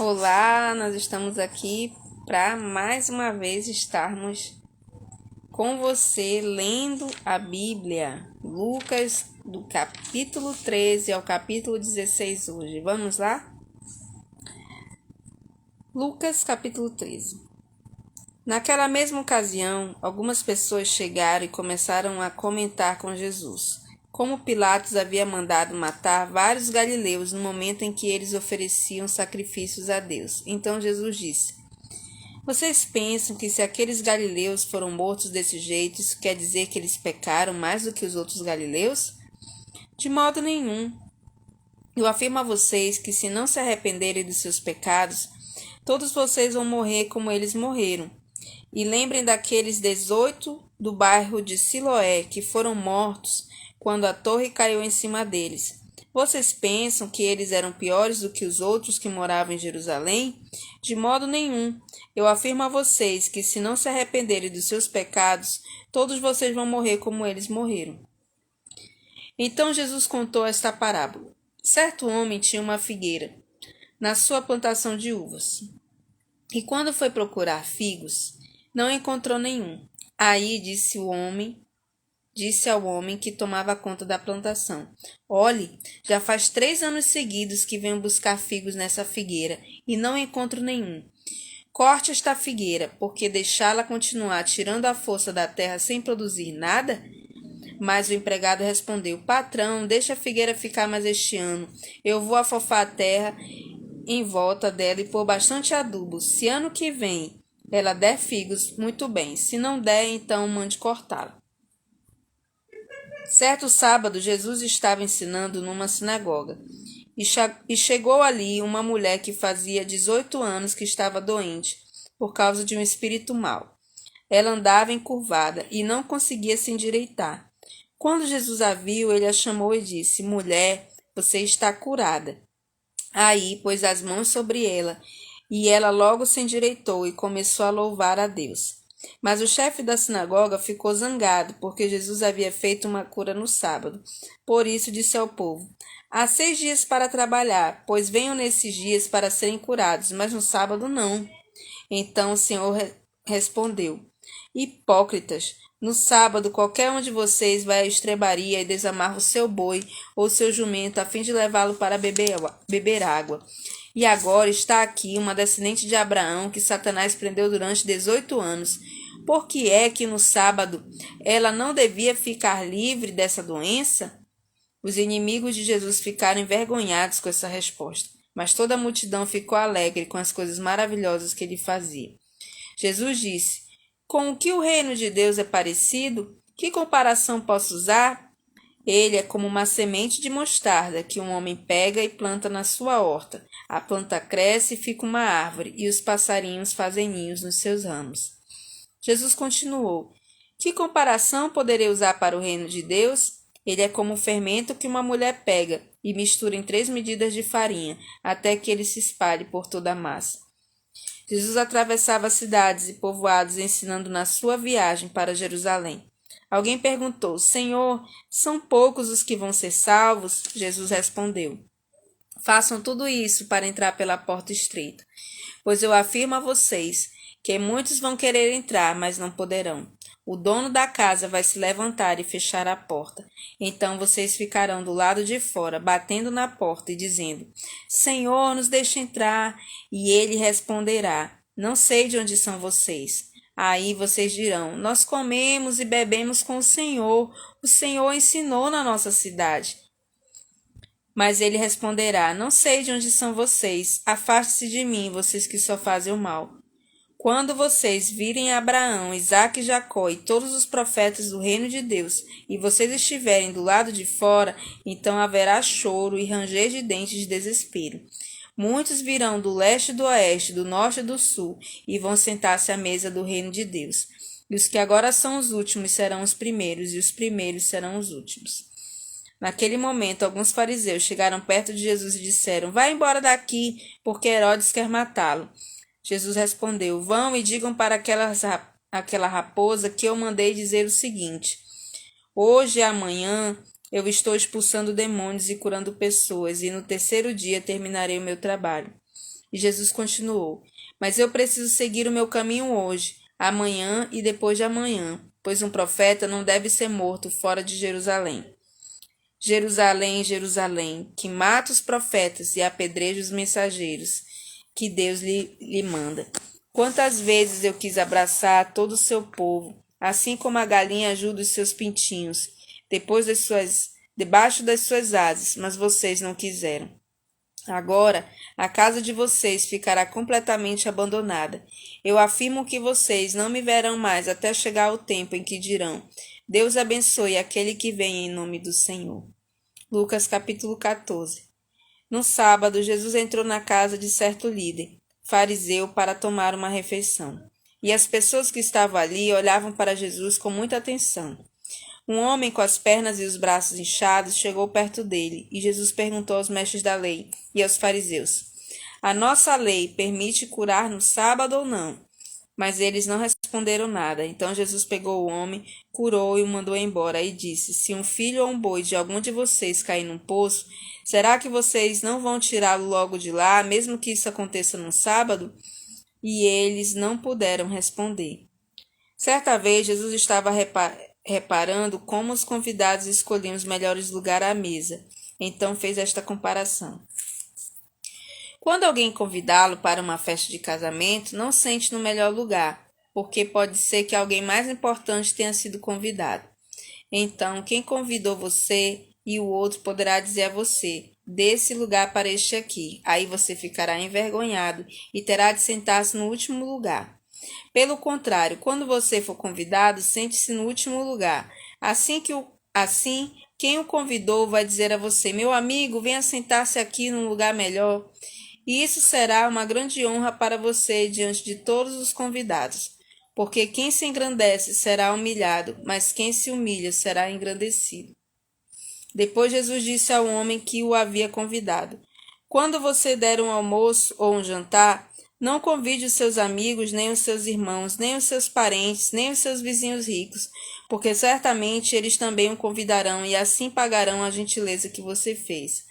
Olá, nós estamos aqui para mais uma vez estarmos com você lendo a Bíblia, Lucas, do capítulo 13 ao capítulo 16 hoje. Vamos lá? Lucas, capítulo 13. Naquela mesma ocasião, algumas pessoas chegaram e começaram a comentar com Jesus, como Pilatos havia mandado matar vários galileus no momento em que eles ofereciam sacrifícios a Deus. Então Jesus disse: Vocês pensam que se aqueles galileus foram mortos desse jeito, isso quer dizer que eles pecaram mais do que os outros galileus? De modo nenhum. Eu afirmo a vocês que se não se arrependerem dos seus pecados, todos vocês vão morrer como eles morreram. E lembrem daqueles 18 do bairro de Siloé que foram mortos quando a torre caiu em cima deles. Vocês pensam que eles eram piores do que os outros que moravam em Jerusalém? De modo nenhum. Eu afirmo a vocês que se não se arrependerem dos seus pecados, todos vocês vão morrer como eles morreram. Então Jesus contou esta parábola. Certo homem tinha uma figueira na sua plantação de uvas. E quando foi procurar figos, não encontrou nenhum. Aí disse ao homem que tomava conta da plantação: Olhe, já faz 3 anos seguidos que venho buscar figos nessa figueira e não encontro nenhum. Corte esta figueira, porque deixá-la continuar tirando a força da terra sem produzir nada? Mas o empregado respondeu: Patrão, deixa a figueira ficar mais este ano. Eu vou afofar a terra em volta dela e pôr bastante adubo. Se ano que vem ela der figos, muito bem. Se não der, então mande cortá-la. Certo sábado, Jesus estava ensinando numa sinagoga. E chegou ali uma mulher que fazia 18 anos que estava doente, por causa de um espírito mau. Ela andava encurvada e não conseguia se endireitar. Quando Jesus a viu, ele a chamou e disse: Mulher, você está curada. Aí pôs as mãos sobre ela, e ela logo se endireitou e começou a louvar a Deus. Mas o chefe da sinagoga ficou zangado, porque Jesus havia feito uma cura no sábado. Por isso disse ao povo: Há 6 dias para trabalhar, pois venham nesses dias para serem curados, mas no sábado não. Então o Senhor respondeu: Hipócritas, no sábado qualquer um de vocês vai à estrebaria e desamarra o seu boi ou seu jumento a fim de levá-lo para beber água. E agora está aqui uma descendente de Abraão que Satanás prendeu durante 18 anos. Por que é que no sábado ela não devia ficar livre dessa doença? Os inimigos de Jesus ficaram envergonhados com essa resposta, mas toda a multidão ficou alegre com as coisas maravilhosas que ele fazia. Jesus disse: Com o que o reino de Deus é parecido? Que comparação posso usar? Ele é como uma semente de mostarda que um homem pega e planta na sua horta. A planta cresce e fica uma árvore, e os passarinhos fazem ninhos nos seus ramos. Jesus continuou: Que comparação poderei usar para o reino de Deus? Ele é como um fermento que uma mulher pega e mistura em 3 medidas de farinha, até que ele se espalhe por toda a massa. Jesus atravessava cidades e povoados ensinando na sua viagem para Jerusalém. Alguém perguntou: Senhor, são poucos os que vão ser salvos? Jesus respondeu: Façam tudo isso para entrar pela porta estreita, pois eu afirmo a vocês que muitos vão querer entrar, mas não poderão. O dono da casa vai se levantar e fechar a porta. Então vocês ficarão do lado de fora, batendo na porta e dizendo: Senhor, nos deixe entrar. E ele responderá: Não sei de onde são vocês. Aí vocês dirão: Nós comemos e bebemos com o Senhor. O Senhor ensinou na nossa cidade. Mas ele responderá: Não sei de onde são vocês. Afaste-se de mim, vocês que só fazem o mal. Quando vocês virem Abraão, Isaque e Jacó e todos os profetas do reino de Deus, e vocês estiverem do lado de fora, então haverá choro e ranger de dentes de desespero. Muitos virão do leste e do oeste, do norte e do sul, e vão sentar-se à mesa do reino de Deus. E os que agora são os últimos serão os primeiros, e os primeiros serão os últimos. Naquele momento, alguns fariseus chegaram perto de Jesus e disseram: Vá embora daqui, porque Herodes quer matá-lo. Jesus respondeu: Vão e digam para aquela raposa que eu mandei dizer o seguinte: Hoje e amanhã eu estou expulsando demônios e curando pessoas, e no terceiro dia terminarei o meu trabalho. E Jesus continuou: Mas eu preciso seguir o meu caminho hoje, amanhã e depois de amanhã, pois um profeta não deve ser morto fora de Jerusalém. Jerusalém, Jerusalém, que mata os profetas e apedreja os mensageiros que Deus lhe manda. Quantas vezes eu quis abraçar todo o seu povo, assim como a galinha ajuda os seus pintinhos, debaixo das suas asas, mas vocês não quiseram. Agora, a casa de vocês ficará completamente abandonada. Eu afirmo que vocês não me verão mais até chegar o tempo em que dirão: Deus abençoe aquele que vem em nome do Senhor. Lucas capítulo 14. No sábado, Jesus entrou na casa de certo líder, fariseu, para tomar uma refeição. E as pessoas que estavam ali olhavam para Jesus com muita atenção. Um homem com as pernas e os braços inchados chegou perto dele, e Jesus perguntou aos mestres da lei e aos fariseus: A nossa lei permite curar no sábado ou não? Mas eles não responderam nada. Então Jesus pegou o homem, curou e o mandou embora, e disse: Se um filho ou um boi de algum de vocês cair num poço, será que vocês não vão tirá-lo logo de lá, mesmo que isso aconteça no sábado? E eles não puderam responder. Certa vez Jesus estava reparando como os convidados escolhiam os melhores lugares à mesa. Então fez esta comparação. Quando alguém convidá-lo para uma festa de casamento, não sente no melhor lugar, porque pode ser que alguém mais importante tenha sido convidado. Então, quem convidou você e o outro poderá dizer a você: dê esse lugar para este aqui. Aí você ficará envergonhado e terá de sentar-se no último lugar. Pelo contrário, quando você for convidado, sente-se no último lugar. Assim, quem o convidou vai dizer a você: meu amigo, venha sentar-se aqui num lugar melhor. E isso será uma grande honra para você diante de todos os convidados, porque quem se engrandece será humilhado, mas quem se humilha será engrandecido. Depois Jesus disse ao homem que o havia convidado: Quando você der um almoço ou um jantar, não convide os seus amigos, nem os seus irmãos, nem os seus parentes, nem os seus vizinhos ricos, porque certamente eles também o convidarão e assim pagarão a gentileza que você fez.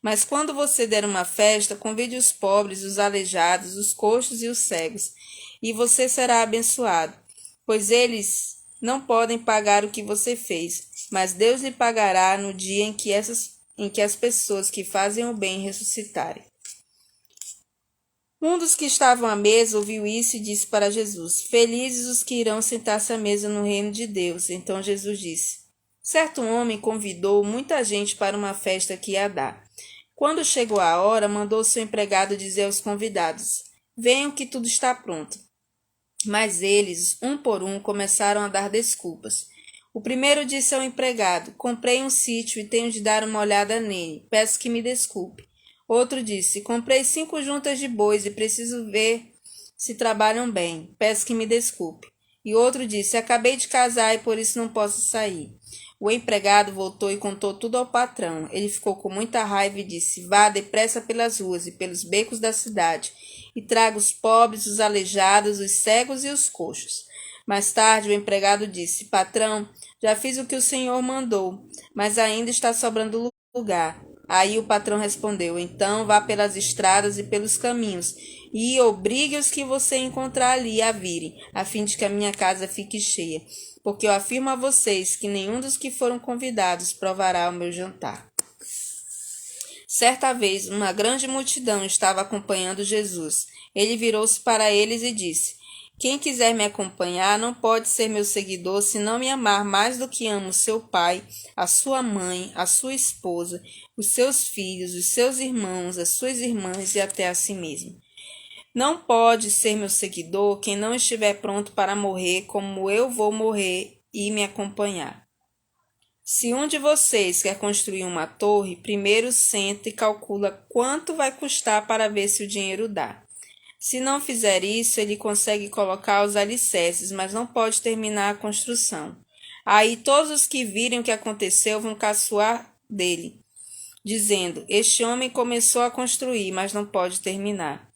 Mas quando você der uma festa, convide os pobres, os aleijados, os coxos e os cegos, e você será abençoado, pois eles não podem pagar o que você fez, mas Deus lhe pagará no dia em que as pessoas que fazem o bem ressuscitarem. Um dos que estavam à mesa ouviu isso e disse para Jesus: Felizes os que irão sentar-se à mesa no reino de Deus. Então Jesus disse: Certo homem convidou muita gente para uma festa que ia dar. Quando chegou a hora, mandou seu empregado dizer aos convidados: Venham que tudo está pronto. Mas eles, um por um, começaram a dar desculpas. O primeiro disse ao empregado: Comprei um sítio e tenho de dar uma olhada nele. Peço que me desculpe. Outro disse: Comprei 5 juntas de bois e preciso ver se trabalham bem. Peço que me desculpe. E outro disse: Acabei de casar e por isso não posso sair. O empregado voltou e contou tudo ao patrão. Ele ficou com muita raiva e disse: Vá depressa pelas ruas e pelos becos da cidade e traga os pobres, os aleijados, os cegos e os coxos. Mais tarde o empregado disse: Patrão, já fiz o que o senhor mandou, mas ainda está sobrando lugar. Aí o patrão respondeu: Então vá pelas estradas e pelos caminhos e obrigue os que você encontrar ali a virem, a fim de que a minha casa fique cheia. Porque eu afirmo a vocês que nenhum dos que foram convidados provará o meu jantar. Certa vez, uma grande multidão estava acompanhando Jesus. Ele virou-se para eles e disse: Quem quiser me acompanhar não pode ser meu seguidor se não me amar mais do que ama o seu pai, a sua mãe, a sua esposa, os seus filhos, os seus irmãos, as suas irmãs e até a si mesmo. Não pode ser meu seguidor quem não estiver pronto para morrer como eu vou morrer e me acompanhar. Se um de vocês quer construir uma torre, primeiro senta e calcula quanto vai custar para ver se o dinheiro dá. Se não fizer isso, ele consegue colocar os alicerces, mas não pode terminar a construção. Aí todos os que virem o que aconteceu vão caçoar dele, dizendo: Este homem começou a construir, mas não pode terminar.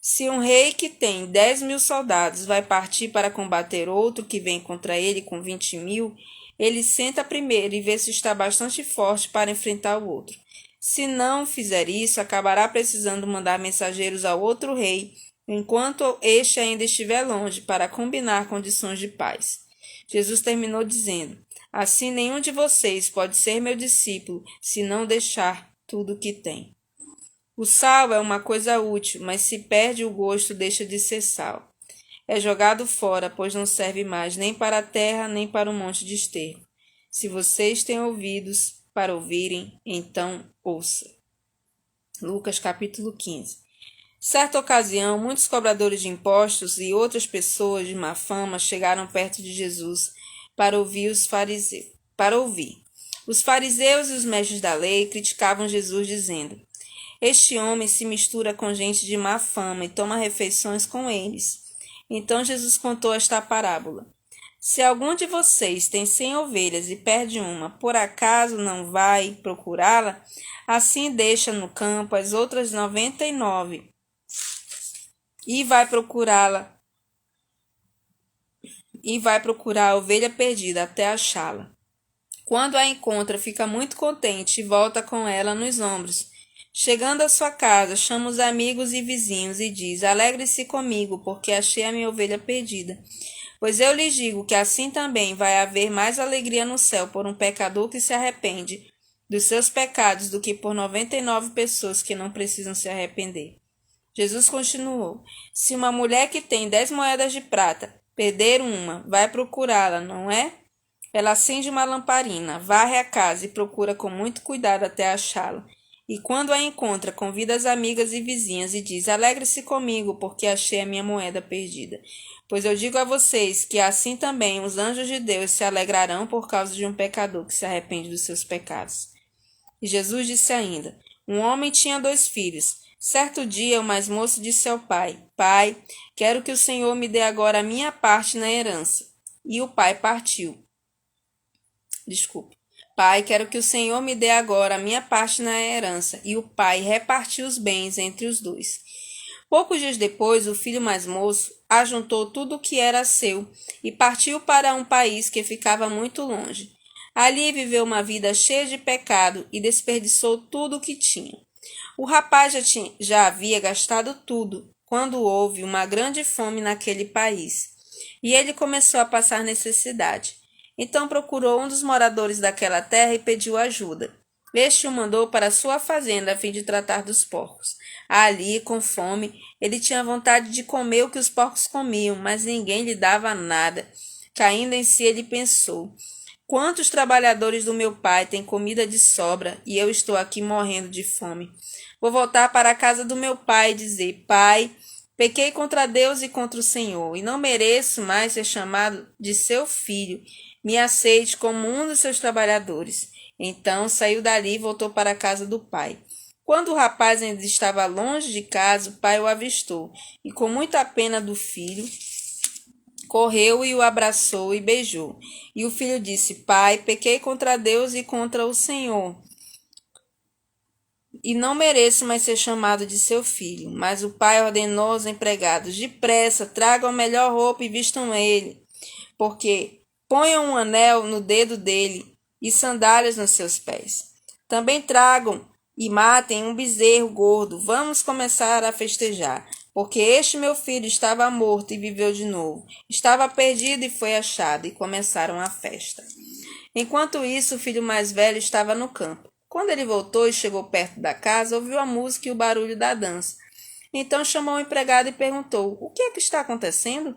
Se um rei que tem 10.000 soldados vai partir para combater outro que vem contra ele com 20.000, ele senta primeiro e vê se está bastante forte para enfrentar o outro. Se não fizer isso, acabará precisando mandar mensageiros ao outro rei, enquanto este ainda estiver longe, para combinar condições de paz. Jesus terminou dizendo: assim nenhum de vocês pode ser meu discípulo se não deixar tudo o que tem. O sal é uma coisa útil, mas se perde o gosto, deixa de ser sal. É jogado fora, pois não serve mais nem para a terra, nem para um monte de esterco. Se vocês têm ouvidos para ouvirem, então ouça. Lucas capítulo 15. Certa ocasião, muitos cobradores de impostos e outras pessoas de má fama chegaram perto de Jesus para ouvir os fariseus. Os fariseus e os mestres da lei criticavam Jesus, dizendo: este homem se mistura com gente de má fama e toma refeições com eles. Então Jesus contou esta parábola: se algum de vocês tem 100 ovelhas e perde uma, por acaso não vai procurá-la? Assim deixa no campo as outras 99 e vai procurá-la e vai procurar a ovelha perdida até achá-la. Quando a encontra, fica muito contente e volta com ela nos ombros. Chegando à sua casa, chama os amigos e vizinhos e diz: alegre-se comigo, porque achei a minha ovelha perdida. Pois eu lhes digo que assim também vai haver mais alegria no céu por um pecador que se arrepende dos seus pecados do que por 99 pessoas que não precisam se arrepender. Jesus continuou: se uma mulher que tem 10 moedas de prata perder uma, vai procurá-la, não é? Ela acende uma lamparina, varre a casa e procura com muito cuidado até achá-la. E quando a encontra, convida as amigas e vizinhas e diz: alegre-se comigo, porque achei a minha moeda perdida. Pois eu digo a vocês que assim também os anjos de Deus se alegrarão por causa de um pecador que se arrepende dos seus pecados. E Jesus disse ainda: um homem tinha 2 filhos. Certo dia, o mais moço disse ao pai: pai, quero que o Senhor me dê agora a minha parte na herança. E o pai partiu. Pai, quero que o Senhor me dê agora a minha parte na herança. E o pai repartiu os bens entre os 2. Poucos dias depois, o filho mais moço ajuntou tudo o que era seu e partiu para um país que ficava muito longe. Ali viveu uma vida cheia de pecado e desperdiçou tudo o que tinha. O rapaz já havia gastado tudo quando houve uma grande fome naquele país, e ele começou a passar necessidade. Então procurou um dos moradores daquela terra e pediu ajuda. Este o mandou para sua fazenda a fim de tratar dos porcos. Ali, com fome, ele tinha vontade de comer o que os porcos comiam, mas ninguém lhe dava nada. Caindo em si, ele pensou: quantos trabalhadores do meu pai têm comida de sobra e eu estou aqui morrendo de fome? Vou voltar para a casa do meu pai e dizer: pai, pequei contra Deus e contra o Senhor, e não mereço mais ser chamado de seu filho. Me aceite como um dos seus trabalhadores. Então saiu dali e voltou para a casa do pai. Quando o rapaz ainda estava longe de casa, o pai o avistou, e com muita pena do filho, correu e o abraçou e beijou. E o filho disse: pai, pequei contra Deus e contra o Senhor, e não mereço mais ser chamado de seu filho. Mas o pai ordenou aos empregados: depressa, tragam a melhor roupa e vistam ele, porque ponham um anel no dedo dele e sandálias nos seus pés. Também tragam e matem um bezerro gordo. Vamos começar a festejar, porque este meu filho estava morto e viveu de novo. Estava perdido e foi achado, e começaram a festa. Enquanto isso, o filho mais velho estava no campo. Quando ele voltou e chegou perto da casa, ouviu a música e o barulho da dança. Então chamou o empregado e perguntou: o que é que está acontecendo?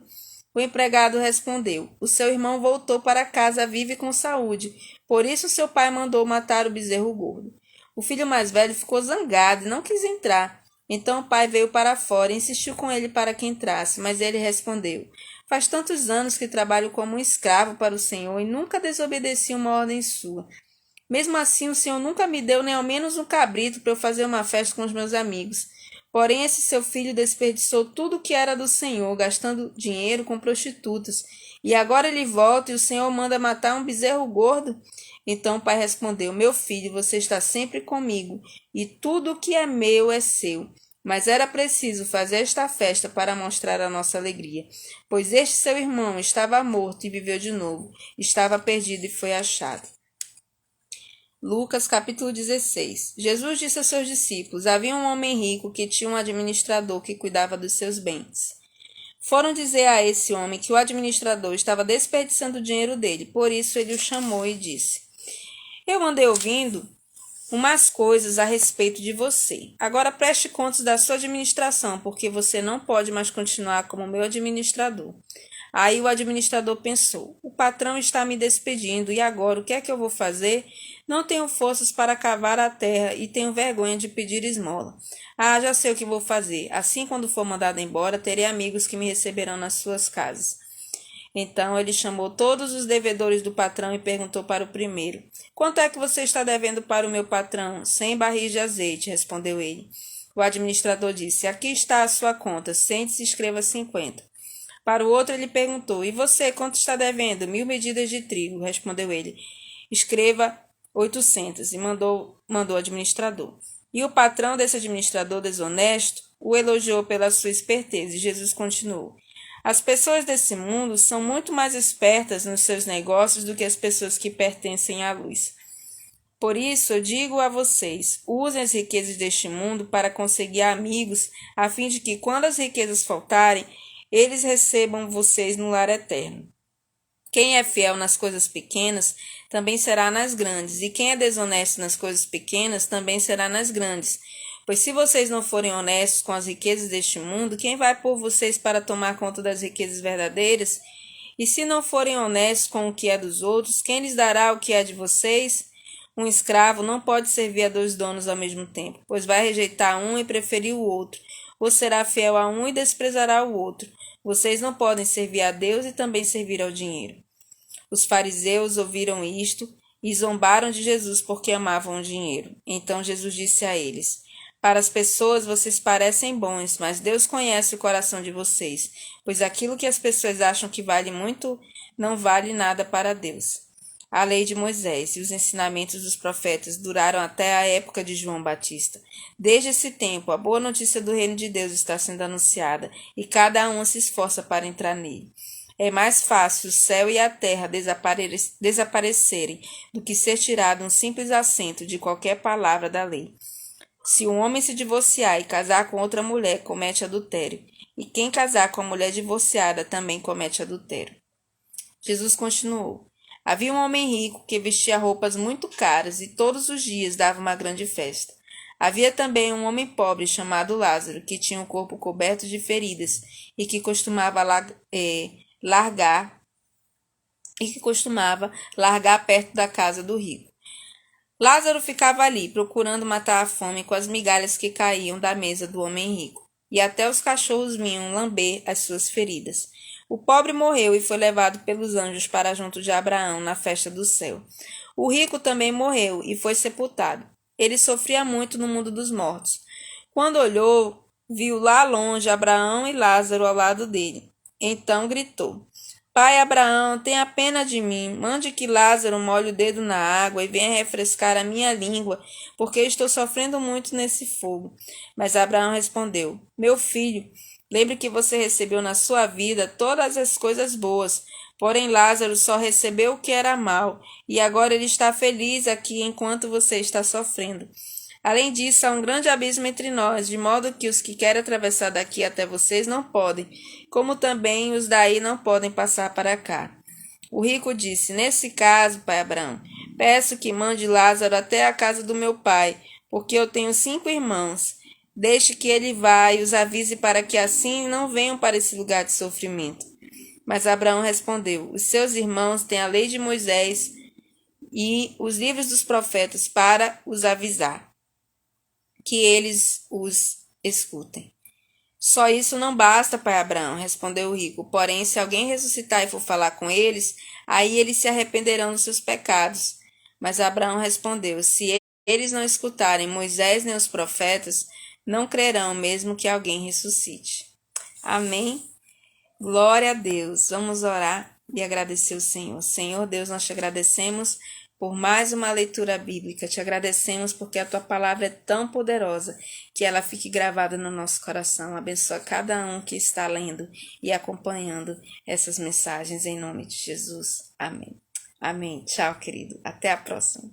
O empregado respondeu: o seu irmão voltou para casa vivo e com saúde, por isso seu pai mandou matar o bezerro gordo. O filho mais velho ficou zangado e não quis entrar. Então o pai veio para fora e insistiu com ele para que entrasse, mas ele respondeu: faz tantos anos que trabalho como um escravo para o Senhor e nunca desobedeci uma ordem sua. Mesmo assim, o Senhor nunca me deu nem ao menos um cabrito para eu fazer uma festa com os meus amigos. Porém, esse seu filho desperdiçou tudo o que era do Senhor, gastando dinheiro com prostitutas. E agora ele volta e o Senhor manda matar um bezerro gordo? Então o pai respondeu: meu filho, você está sempre comigo, e tudo o que é meu é seu. Mas era preciso fazer esta festa para mostrar a nossa alegria, pois este seu irmão estava morto e viveu de novo, estava perdido e foi achado. Lucas capítulo 16. Jesus disse a seus discípulos: havia um homem rico que tinha um administrador que cuidava dos seus bens. Foram dizer a esse homem que o administrador estava desperdiçando o dinheiro dele. Por isso ele o chamou e disse: eu andei ouvindo umas coisas a respeito de você. Agora preste contas da sua administração, porque você não pode mais continuar como meu administrador. Aí o administrador pensou: o patrão está me despedindo e agora o que é que eu vou fazer? Não tenho forças para cavar a terra e tenho vergonha de pedir esmola. Ah, já sei o que vou fazer. Assim, quando for mandado embora, terei amigos que me receberão nas suas casas. Então ele chamou todos os devedores do patrão e perguntou para o primeiro: quanto é que você está devendo para o meu patrão? 100 barris de azeite, respondeu ele. O administrador disse: aqui está a sua conta, sente-se e escreva 50. Para o outro ele perguntou: e você, quanto está devendo? 1000 medidas de trigo, respondeu ele. Escreva 800, e mandou o administrador. E o patrão desse administrador desonesto o elogiou pela sua esperteza, e Jesus continuou: as pessoas desse mundo são muito mais espertas nos seus negócios do que as pessoas que pertencem à luz. Por isso, eu digo a vocês, usem as riquezas deste mundo para conseguir amigos, a fim de que, quando as riquezas faltarem, eles recebam vocês no lar eterno. Quem é fiel nas coisas pequenas, também será nas grandes, e quem é desonesto nas coisas pequenas, também será nas grandes. Pois se vocês não forem honestos com as riquezas deste mundo, quem vai pôr vocês para tomar conta das riquezas verdadeiras? E se não forem honestos com o que é dos outros, quem lhes dará o que é de vocês? Um escravo não pode servir a 2 donos ao mesmo tempo, pois vai rejeitar um e preferir o outro, ou será fiel a um e desprezará o outro. Vocês não podem servir a Deus e também servir ao dinheiro. Os fariseus ouviram isto e zombaram de Jesus porque amavam o dinheiro. Então Jesus disse a eles: para as pessoas vocês parecem bons, mas Deus conhece o coração de vocês, pois aquilo que as pessoas acham que vale muito não vale nada para Deus. A lei de Moisés e os ensinamentos dos profetas duraram até a época de João Batista. Desde esse tempo, a boa notícia do reino de Deus está sendo anunciada e cada um se esforça para entrar nele. É mais fácil o céu e a terra desaparecerem do que ser tirado um simples acento de qualquer palavra da lei. Se um homem se divorciar e casar com outra mulher, comete adultério, e quem casar com a mulher divorciada também comete adultério. Jesus continuou: havia um homem rico que vestia roupas muito caras e todos os dias dava uma grande festa. Havia também um homem pobre chamado Lázaro, que tinha o corpo coberto de feridas e que costumava largar perto da casa do rico. Lázaro ficava ali, procurando matar a fome com as migalhas que caíam da mesa do homem rico, e até os cachorros vinham lamber as suas feridas. O pobre morreu e foi levado pelos anjos para junto de Abraão na festa do céu. O rico também morreu e foi sepultado. Ele sofria muito no mundo dos mortos. Quando olhou, viu lá longe Abraão e Lázaro ao lado dele. Então gritou: Pai Abraão, tenha pena de mim, mande que Lázaro molhe o dedo na água e venha refrescar a minha língua, porque estou sofrendo muito nesse fogo. Mas Abraão respondeu: meu filho, lembre que você recebeu na sua vida todas as coisas boas, porém Lázaro só recebeu o que era mal, e agora ele está feliz aqui enquanto você está sofrendo. Além disso, há um grande abismo entre nós, de modo que os que querem atravessar daqui até vocês não podem, como também os daí não podem passar para cá. O rico disse: nesse caso, pai Abraão, peço que mande Lázaro até a casa do meu pai, porque eu tenho 5 irmãos. Deixe que ele vá e os avise para que assim não venham para esse lugar de sofrimento. Mas Abraão respondeu: os seus irmãos têm a lei de Moisés e os livros dos profetas para os avisar, que eles os escutem. Só isso não basta, pai Abraão, respondeu o rico. Porém, se alguém ressuscitar e for falar com eles, aí eles se arrependerão dos seus pecados. Mas Abraão respondeu: se eles não escutarem Moisés nem os profetas, não crerão, mesmo que alguém ressuscite. Amém? Glória a Deus. Vamos orar e agradecer o Senhor. Senhor Deus, nós te agradecemos por mais uma leitura bíblica. Te agradecemos porque a tua palavra é tão poderosa que ela fique gravada no nosso coração. Abençoa cada um que está lendo e acompanhando essas mensagens em nome de Jesus. Amém. Amém. Tchau, querido. Até a próxima.